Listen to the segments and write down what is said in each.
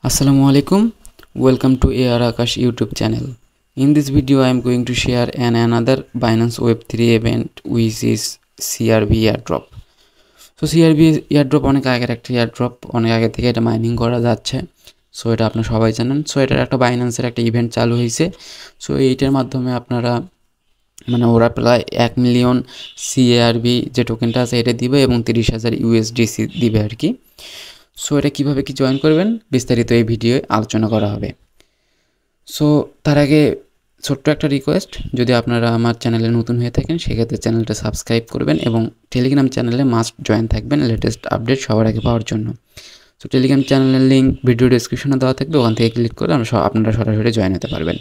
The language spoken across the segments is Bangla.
Assalamu alaikum. Welcome to AR Akash YouTube channel. In this video, I am going to share another Binance Web3 event which is CRV airdrop. So CRV airdrop অনেক আগের একটা airdrop, অনেক আগে থেকে এটা মাইনিং করা যাচ্ছে। সো এটা আপনারা সবাই জানেন। সো এটার একটা বাইন্যান্সের একটা ইভেন্ট চালু হয়েছে। সো এইটার মাধ্যমে আপনারা ওরা প্রায় 1 মিলিয়ন CRV যে টোকেনটা আছে এটা দিবে এবং 30,000 USDC দিবে আর কি। সো এটা কীভাবে কি জয়েন করবেন বিস্তারিত এই ভিডিওয়ে আলোচনা করা হবে। সো তার আগে ছোট্ট একটা রিকোয়েস্ট, যদি আপনারা আমার চ্যানেলে নতুন হয়ে থাকেন সেক্ষেত্রে চ্যানেলটা সাবস্ক্রাইব করবেন এবং টেলিগ্রাম চ্যানেলে মাস্ট জয়েন থাকবেন লেটেস্ট আপডেট সবার আগে পাওয়ার জন্য। সো টেলিগ্রাম চ্যানেলের লিঙ্ক ভিডিও ডেসক্রিপশনে দেওয়া থাকবে, ওখান থেকে ক্লিক করে আপনারা সরাসরি জয়েন হতে পারবেন।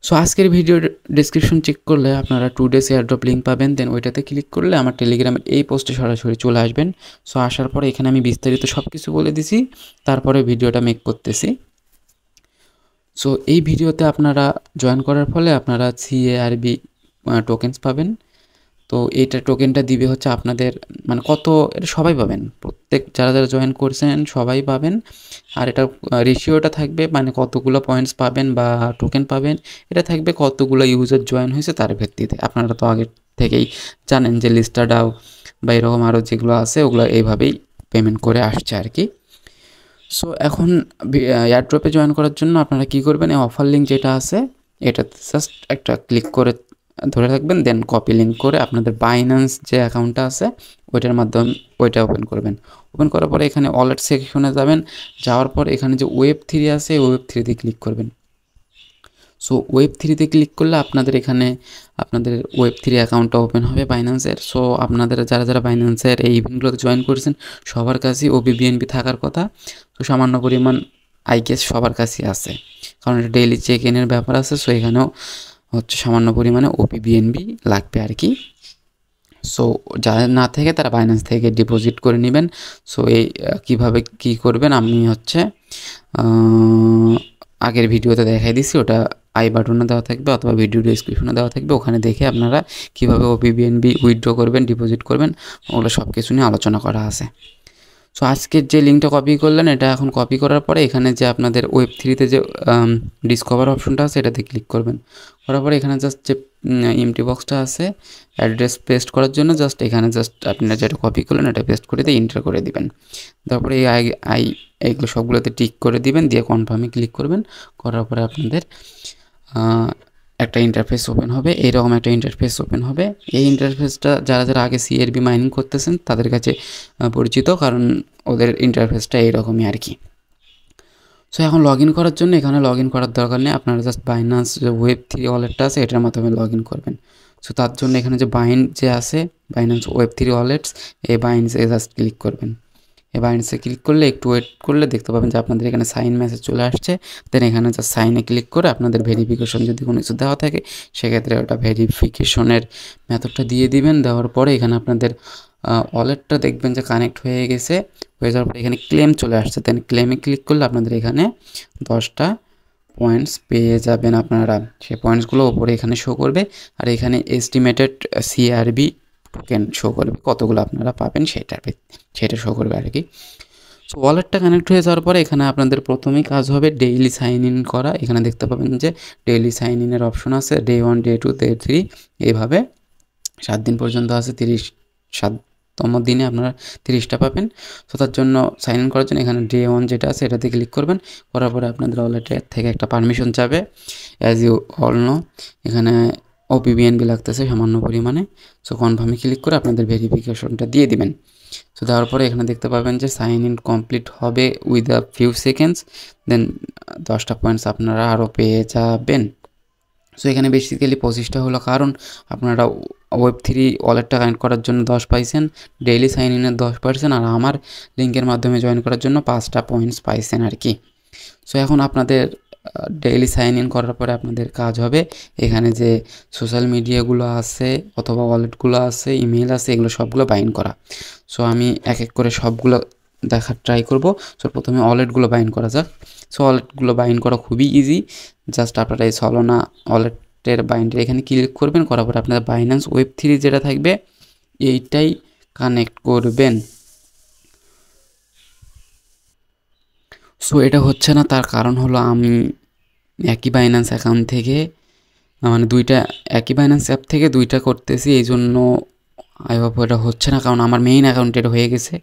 সো আজকের ভিডিও ডেসক্রিপশন চেক করলে আপনারা 2 days এয়ারড্রপ লিঙ্ক পাবেন, দেন ওইটাতে ক্লিক করলে আমার টেলিগ্রামের এই পোস্টে সরাসরি চলে আসবেন। সো আসার পরে এখানে আমি বিস্তারিত সব কিছু বলে দিছি, তারপরে ভিডিওটা মেক করতেছি। সো এই ভিডিওতে আপনারা জয়েন করার ফলে আপনারা CARB টোকেন্স পাবেন। তো এইটা টোকেনটা দিবে হচ্ছে আপনাদের কত, এটা সবাই পাবেন, প্রত্যেক যারা জয়েন করছেন সবাই পাবেন। আর এটা রেশিওটা থাকবে কতগুলো পয়েন্টস পাবেন বা টোকেন পাবেন, এটা থাকবে কতগুলো ইউজার জয়েন হয়েছে তার ভিত্তিতে। আপনারা তো আগে থেকেই জানেন যে লিস্টাডাও বা এরকম আরও যেগুলো আছে ওগুলো এইভাবেই পেমেন্ট করে আসছে আর কি। সো এখন এয়ারড্রপে জয়েন করার জন্য আপনারা কী করবেন, এই অফার লিঙ্ক যেটা আছে এটাতে জাস্ট একটা ক্লিক করে ধরে থাকবেন, দেন কপি লিঙ্ক করে আপনাদের বাইন্যান্স যে অ্যাকাউন্টটা আছে ওইটার মাধ্যমে ওইটা ওপেন করবেন। ওপেন করার পরে এখানে ওয়ালেট সেকশনে যাবেন, যাওয়ার পর এখানে যে Web3 আছে Web3তে ক্লিক করবেন। সো Web3তে ক্লিক করলে আপনাদের এখানে আপনাদের Web3 অ্যাকাউন্টটা ওপেন হবে বাইন্যান্সের। সো আপনাদের যারা বাইন্যান্সের এই ইভেন্টগুলোতে জয়েন করেছেন সবার কাছেই OP/BNB থাকার কথা। তো সামান্য পরিমাণ সবার কাছেই আছে, কারণ এটা ডেইলি চেক ইনের ব্যাপার আছে। সো এখানেও হচ্ছে সামান্য পরিমাণে OP/BNB লাগবে আর কি। সো যাদের না থাকে তারা বাইন্যান্স থেকে ডিপোজিট করে নেবেন। সো এই কীভাবে কী করবেন আমি আগের ভিডিওতে দেখাই দিছি, ওটা আই বাটনে দেওয়া থাকবে অথবা ভিডিও ডেসক্রিপশনে দেওয়া থাকবে, ওখানে দেখে আপনারা কীভাবে OP/BNB উইথড্র করবেন, ডিপোজিট করবেন, ওগুলো সব কিছু নিয়ে আলোচনা করা আছে। সো আজকের যে লিঙ্কটা কপি করলেন এটা এখন কপি করার পরে এখানে যে আপনাদের Web3তে যে ডিসকভার অপশনটা আছে এটাতে ক্লিক করবেন। করার পরে এখানে জাস্ট যে এমটি বক্সটা আছে অ্যাড্রেস পেস্ট করার জন্য জাস্ট এখানে আপনারা যেটা কপি করলেন এটা পেস্ট করে দিয়ে এন্টার করে দিবেন। তারপরে এইগুলো সবগুলোতে টিক করে দিবেন, দিয়ে কনফার্মে ক্লিক করবেন। করার পরে আপনাদের একটা ইন্টারফেস ওপেন হবে, এইরকম একটা ইন্টারফেস ওপেন হবে। এই ইন্টারফেসটা যারা আগে CRV মাইনিং করতেছেন তাদের কাছে পরিচিত, কারণ ওদের ইন্টারফেসটা এইরকমই আর কি। সো এখন লগ ইন করার জন্য এখানে লগ ইন করার দরকার নেই, আপনারা জাস্ট বাইন্যান্স যে Web3 ওয়ালেটটা আছে এটার মাধ্যমে লগ ইন করবেন। সো তার জন্য এখানে যে যে আছে বাইন্যান্স Web3 ওয়ালেটস, এই বাইন্যান্সে জাস্ট ক্লিক করবেন। এই বাইন্যান্সে ক্লিক করলে একটু ওয়েট করলে দেখতে পাবেন যে আপনাদের এখানে সাইন মেসেজ চলে আসছে। দেন এখানে জাস্ট সাইনে ক্লিক করে আপনাদের ভেরিফিকেশন যদি কোনো কিছু দেওয়া থাকে সেক্ষেত্রে ওটা ভেরিফিকেশনের মেথডটা দিয়ে দিবেন। দেওয়ার পরে এখানে আপনাদের ওয়ালেটটা দেখবেন যে কানেক্ট হয়ে গেছে, হয়ে যাওয়ার পরে এখানে ক্লেম চলে আসছে। দেন ক্লেমে ক্লিক করলে আপনাদের এখানে 10টা পয়েন্টস পেয়ে যাবেন আপনারা। সেই পয়েন্টসগুলো ওপরে এখানে শো করবে, আর এখানে এস্টিমেটেড CRV টোকেন শো করবে, কতগুলো আপনারা পাবেন সেটা শো করবে আর কি। সো ওয়ালেটটা কানেক্ট হয়ে যাওয়ার পরে এখানে আপনাদের প্রথমেই কাজ হবে ডেইলি সাইন ইন করা। এখানে দেখতে পাবেন যে ডেইলি সাইন ইনের অপশন আছে, Day 1, Day 2, Day 3 এইভাবে 7 দিন পর্যন্ত আছে। 7তম দিনে আপনারা 30টা পাবেন। সো তার জন্য সাইন ইন করার জন্য এখানে Day 1 যেটা আছে এটাতে ক্লিক করবেন। করার পরে আপনাদের ওয়ালেটের থেকে একটা পারমিশন যাবে, অ্যাজ ইউ অল নো এখানে OP/BNB লাগতেছে সামান্য পরিমাণে। সো কনফার্মে ক্লিক করে আপনাদের ভেরিফিকেশনটা দিয়ে দিবেন। সো দেওয়ার পরে এখানে দেখতে পাবেন যে সাইন ইন কমপ্লিট হবে উইথ আ ফিউ সেকেন্ডস, দেন 10টা পয়েন্টস আপনারা আরও পেয়ে যাবেন। সো এখানে বেসিক্যালি 25টা হলো, কারণ আপনারা Web3 ওয়ালেটটা কানেক্ট করার জন্য 10 পাইছেন, ডেইলি সাইন ইনের 10 পাইছেন, আর আমার লিঙ্কের মাধ্যমে জয়েন করার জন্য 5টা পয়েন্টস পাইছেন আর কি। সো এখন আপনাদের ডেইলি সাইন ইন করার পরে আপনাদের কাজ হবে এখানে যে সোশ্যাল মিডিয়াগুলো আছে অথবা ওয়ালেটগুলো আছে, ইমেল আছে, এগুলো সবগুলো বাইন্ড করা। সো আমি এক এক করে সবগুলো দেখার ট্রাই করব। সো প্রথমে ওয়ালেটগুলো বাইন্ড করা যাক। সো ওয়ালেটগুলো বাইন্ড করা খুবই ইজি, জাস্ট আপনারা এই সলোনা ওয়ালেটের বাইন্ডের এখানে ক্লিক করবেন। করার পরে আপনাদের বাইন্যান্স Web3 যেটা থাকবে এইটাই কানেক্ট করবেন। সো এটা হচ্ছে না, তার কারণ হলো আমি একই বাইন্যান্স অ্যাকাউন্ট থেকে মানে দুইটা একই বাইন্যান্স অ্যাপ থেকে দুইটা করতেছি, এই জন্য আই হোপ এটা হচ্ছে না, কারণ আমার মেইন অ্যাকাউন্ট এটা হয়ে গেছে।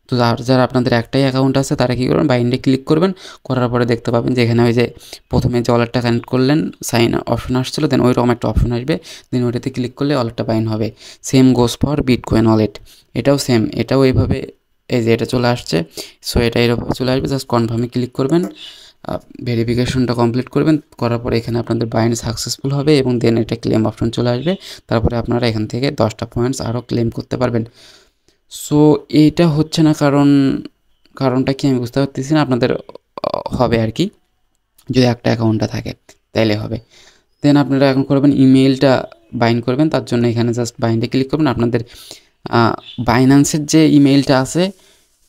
তো যারা আপনাদের একটাই অ্যাকাউন্ট আছে তারা কী করবেন, বাইন্ডে ক্লিক করবেন, করার পরে দেখতে পাবেন যে এখানে ওই যে প্রথমে যে ওয়ালেটটা কানেক্ট করলেন সাইন অপশন আসছিলো, দেন ওইরকম একটা অপশন আসবে, দেন ওইটাতে ক্লিক করলে ওয়ালেটটা বাইন্ড হবে। Same goes for bitcoin wallet, এটাও সেম, এটাও এইভাবে এই যে এটা চলে আসছে। সো এটা এরকম চলে আসবে, জাস্ট কনফার্মে ক্লিক করবেন, ভেরিফিকেশনটা কমপ্লিট করবেন, করার পরে এখানে আপনাদের বাইন্ড সাকসেসফুল হবে এবং দেন এটা ক্লেম অপশন চলে আসবে। তারপরে আপনারা এখান থেকে 10টা পয়েন্টস আরও ক্লেম করতে পারবেন। সো এইটা হচ্ছে না, কারণটা কি আমি বুঝতে পারতেছি না। আপনাদের হবে আর কি, যদি একটা অ্যাকাউন্টটা থাকে তাইলে হবে। দেন আপনারা এখন করবেন ইমেইলটা বাইন্ড করবেন, তার জন্য এখানে জাস্ট বাইন্ডে ক্লিক করবেন। আপনাদের বাইন্যান্সের যে ইমেইলটা আছে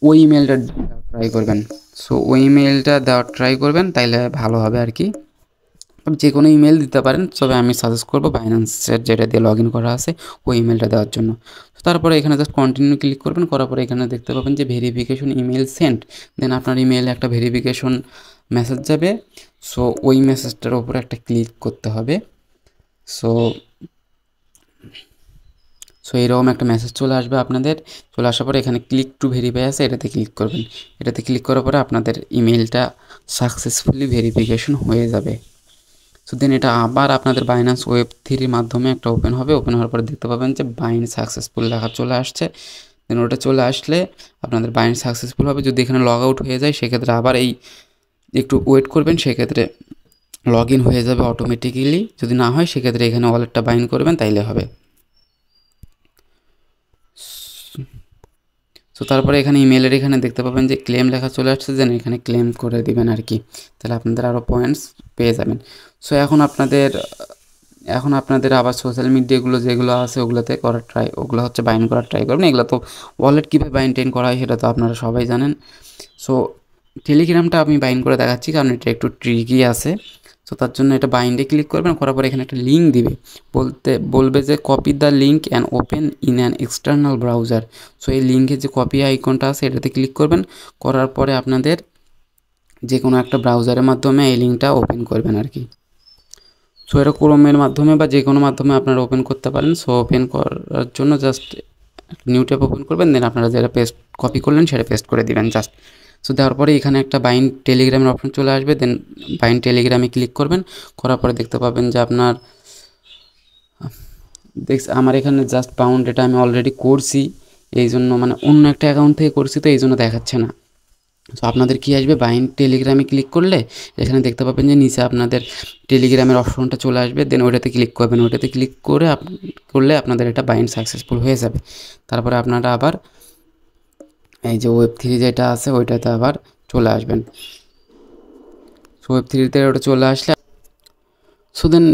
ওই ইমেইলটা ট্রাই করবেন। সো ওই ইমেইলটা দেওয়ার ট্রাই করবেন, তাইলে ভালো হবে আর কি। যে কোনো ইমেল দিতে পারেন, তবে আমি সাজেস্ট করবো বাইন্যান্সের যেটা দিয়ে লগ ইন করা আছে ওই ইমেলটা দেওয়ার জন্য। তো তারপরে এখানে জাস্ট কন্টিনিউ ক্লিক করবেন, করার পরে এখানে দেখতে পাবেন যে ভেরিফিকেশন ইমেল সেন্ট, দেন আপনার ইমেইলে একটা ভেরিফিকেশন মেসেজ যাবে। সো ওই মেসেজটার উপরে একটা ক্লিক করতে হবে। সো সো এরকম একটা মেসেজ চলে আসবে আপনাদের, চলে আসার পরে এখানে ক্লিক টু ভেরিফাই আছে, এটাতে ক্লিক করবেন। এটাতে ক্লিক করার পরে আপনাদের ইমেলটা সাকসেসফুলি ভেরিফিকেশন হয়ে যাবে। সো দেন এটা আবার আপনাদের বাইন্যান্স ওয়েব 3 মাধ্যমে একটা ওপেন হবে, ওপেন হওয়ার পরে দেখতে পাবেন যে বাইন্ড সাকসেসফুল লেখা চলে আসছে। দেন ওটা চলে আসলে আপনাদের বাইন্ড সাকসেসফুল হবে। যদি এখানে লগ আউট হয়ে যায় সেক্ষেত্রে আবার এই একটু ওয়েট করবেন, সেক্ষেত্রে লগ ইন হয়ে যাবে অটোমেটিক্যালি। যদি না হয় সেক্ষেত্রে এখানে ওয়ালেটটা বাইন্ড করবেন, তাইলে হবে। সো তারপরে এখানে ইমেলের এখানে দেখতে পাবেন যে ক্লেম লেখা চলে আসছে, যেন এখানে ক্লেম করে দিবেন আর কি, তাহলে আপনাদের আরও পয়েন্টস পেয়ে যাবেন। সো এখন আপনাদের আবার সোশ্যাল মিডিয়াগুলো যেগুলো আছে ওগুলোতে করার ওগুলো হচ্ছে বাইন্ড করার ট্রাই করবেন। এগুলো তো ওয়ালেট কীভাবে বাইন্ড করা হয় সেটা তো আপনারা সবাই জানেন। সো টেলিগ্রামটা আমি বাইন্ড করে দেখাচ্ছি, কারণ এটা একটু ট্রিকি আছে। সো তার জন্য এটা বাইন্ডে ক্লিক করবেন, করার পরে এখানে একটা লিঙ্ক দিবে, বলবে যে copy the link and open in an external browser. So এই লিঙ্কের যে কপি আইকনটা আছে এটাতে ক্লিক করবেন, করার পরে আপনাদের যে কোনো একটা ব্রাউজারের মাধ্যমে এই লিঙ্কটা ওপেন করবেন আর কি। সো এটা ক্রোমের মাধ্যমে বা যে কোনো মাধ্যমে আপনারা ওপেন করতে পারেন। সো ওপেন করার জন্য জাস্ট নিউ ট্যাব ওপেন করবেন, দেন আপনারা যেটা কপি করলেন সেটা পেস্ট করে দিবেন জাস্ট। সো দেওয়ার পরে এখানে একটা বাইন্ড টেলিগ্রামের অপশন চলে আসবে, দেন বাইন্ড টেলিগ্রামে ক্লিক করবেন, করার পরে দেখতে পাবেন যে আপনার আমার এখানে জাস্ট বাউন্ড, এটা আমি অলরেডি করছি, এই জন্য মানে অন্য একটা অ্যাকাউন্ট থেকে করছি তো এই জন্য দেখাচ্ছে না। সো আপনাদের কী আসবে, বাইন্ড টেলিগ্রামে ক্লিক করলে এখানে দেখতে পাবেন যে নিচে আপনাদের টেলিগ্রামের অপশনটা চলে আসবে, দেন ওইটাতে ক্লিক করবেন। ওইটাতে ক্লিক করলে আপনাদের এটা বাইন্ড সাকসেসফুল হয়ে যাবে। তারপরে আপনারা আবার এই যে ওয়েব 3 যেটা আছে ওইটাতে আবার চলে আসবেন। সো ওয়েব 3তে ওটা চলে আসলে সো দেন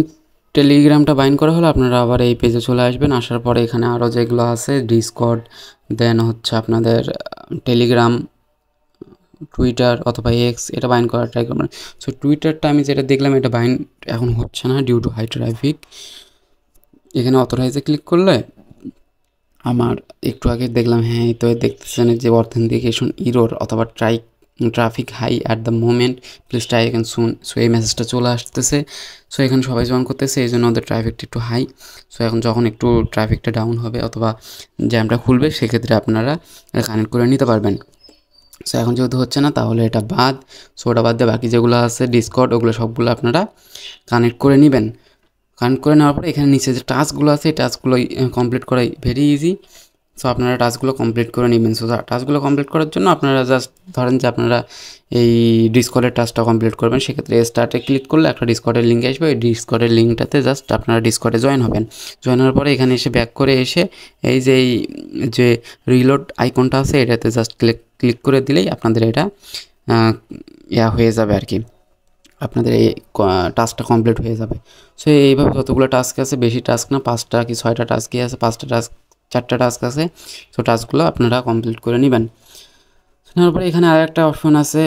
টেলিগ্রামটা বাইন্ড করা হলো, আপনারা আবার এই পেজে চলে আসবেন। আসার পরে এখানে আরও যেগুলো আছে ডিসকর্ড, দেন হচ্ছে আপনাদের টেলিগ্রাম, টুইটার অথবা এক্স, এটা বাইন্ড করার ট্রাই করবেন। সো টুইটারটা আমি যেটা দেখলাম এটা বাইন্ড এখন হচ্ছে না ডিউ টু হাই ট্রাফিক। এখানে অথরাইজে ক্লিক করলে আমার একটু আগে দেখলাম, হ্যাঁ তো দেখতেছেন যে অথেন্টিকেশন ইরোর অথবা traffic high at the moment, please try again soon. So এই মেসেজটা চলে আসতেছে। সো এখানে সবাই জয়েন করতেছে, এই জন্য ওদের ট্রাফিকটা একটু হাই। সো এখন যখন একটু ট্রাফিকটা ডাউন হবে অথবা জ্যামটা খুলবে সেক্ষেত্রে আপনারা কানেক্ট করে নিতে পারবেন। সো এখন যেহেতু হচ্ছে না তাহলে এটা বাদ। সো ওটা বাদ দিয়ে বাকি যেগুলো আছে ডিসকর্ড ওগুলো সবগুলো আপনারা কানেক্ট করে নেবেন। কানেক্ট করে নেওয়ার পরে এখানে নিচে যে টাস্কগুলো আছে এই টাস্কগুলো কমপ্লিট করাই ভেরি ইজি। সো আপনারা টাস্কগুলো কমপ্লিট করে নেবেন। সো টাস্কগুলো কমপ্লিট করার জন্য আপনারা জাস্ট ধরেন যে আপনারা এই ডিসকর্ডের টাস্কটা কমপ্লিট করবেন, সেক্ষেত্রে স্টার্টে ক্লিক করলে একটা ডিসকর্ডের লিঙ্ক আসবে, ওই ডিসকর্ডের লিঙ্কটাতে জাস্ট আপনারা ডিসকর্ডে জয়েন হবেন। জয়েন হওয়ার পরে এখানে এসে ব্যাক করে এসে এই যে রিলোড আইকনটা আছে এটাতে জাস্ট ক্লিক করে দিলেই আপনাদের এটা হয়ে যাবে আর কি, আপনাদের এই টাস্কটা কমপ্লিট হয়ে যাবে। সো এইভাবে যতগুলো টাস্ক আছে, বেশি টাস্ক না, 5টা কি 6টা টাস্কই আছে, 4টা টাস্ক আছে। সো টাস্কগুলো আপনারা কমপ্লিট করে নেবেন। তারপরে এখানে আর একটা অপশন আছে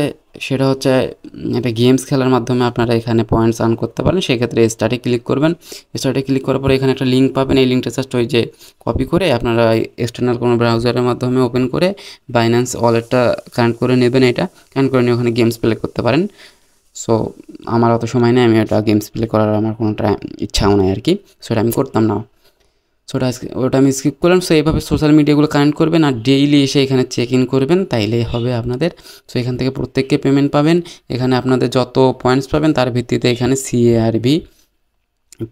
সেটা হচ্ছে একটা গেমস খেলার মাধ্যমে আপনারা এখানে পয়েন্টস আর্ন করতে পারেন। সেক্ষেত্রে স্টার্টে ক্লিক করবেন। স্টার্টে ক্লিক করার পরে এখানে একটা লিঙ্ক পাবেন। এই লিঙ্কটা জাস্ট ওই যে কপি করে আপনারা এক্সটার্নাল কোনো ব্রাউজারের মাধ্যমে ওপেন করে বাইন্যান্স ওয়ালেটটা কানেক্ট করে নেবেন। এটা কানেক্ট করে নিয়ে ওখানে গেমস প্লে করতে পারেন। সো আমার অত সময় নেই, আমি ওটা গেমস প্লে করার আমার কোনো ইচ্ছাও নেই আর কি। সো এটা আমি করতাম না। সো ওটা আমি স্কিপ করলাম। সো এইভাবে সোশ্যাল মিডিয়াগুলো কানেক্ট করবেন আর ডেইলি এসে এখানে চেক ইন করবেন, তাইলেই হবে আপনাদের। সো এখান থেকে প্রত্যেককে পেমেন্ট পাবেন। এখানে আপনাদের যত পয়েন্টস পাবেন তার ভিত্তিতে এখানে CARB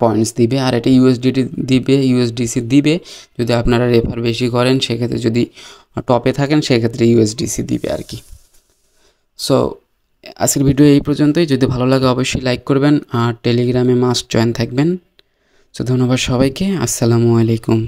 পয়েন্টস দিবে, আর এটা USDT দিবে, USDC দিবে। যদি আপনারা রেফার বেশি করেন সেক্ষেত্রে, যদি টপে থাকেন সেক্ষেত্রে USDC দিবে আর কি। সো আজকের ভিডিও এই পর্যন্তই। যদি ভালো লাগে অবশ্যই লাইক করবেন আর টেলিগ্রামে মাস্ট জয়েন থাকবেন। সো ধন্যবাদ সবাইকে। আসসালামু আলাইকুম।